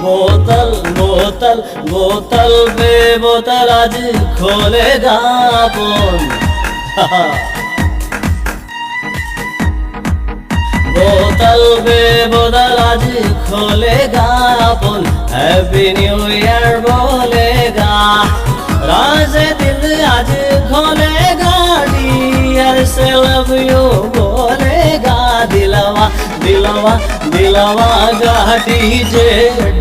बोतल बोतल बोतल पे बोतल आज खोलेगा अपन। बोतल पे बोतल आज खोलेगा अपन, हैप्पी न्यू ईयर बोलेगा। राज दिल आज खोलेगा, डियर से लव यू बोलेगा। दिलवा दिलवा दिलवा का डीजे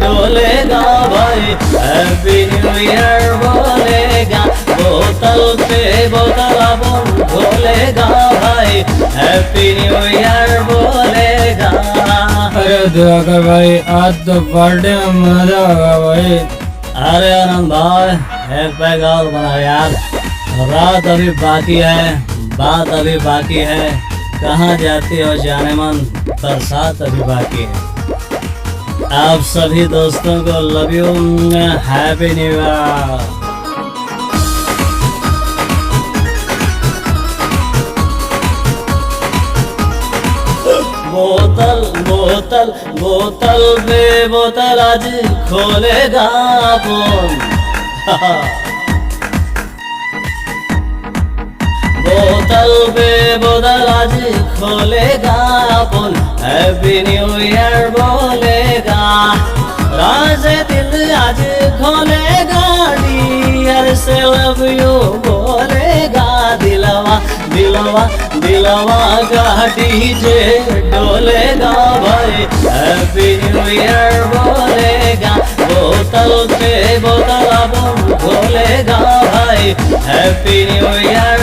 डोलेगा भाई, हैप्पी न्यू ईयर बोलेगा। बोतल पे बोतल अपन खोलेगा भाई, हैप्पी न्यू ईयर बोलेगा। अरे दिवाकर भाई आज तो बर्थडे में मजा होगा भाई। अरे आनंद भाई एक पैग और बना यार, रात अभी बाकी है, बात अभी बाकी है। कहाँ जाती हो जाने मन, बरसात अभी बाकी है। आप सभी दोस्तों को love you, happy new year. बोतल बोतल बोतल पे बोतल आज खोलेगा अपन। बोतल पे बोतल आज खोलेगा अपन, हैप्पी न्यू ईयर बोलेगा। राज दिल आज खोलेगा, डियर से लव यू बोलेगा। दिलवा दिलवा दिलवा का डीजे डोलेगा भाई, हैप्पी न्यू ईयर बोलेगा। बोतल पे बोतल अपन खोलेगा भाई, हैप्पी न्यू ईयर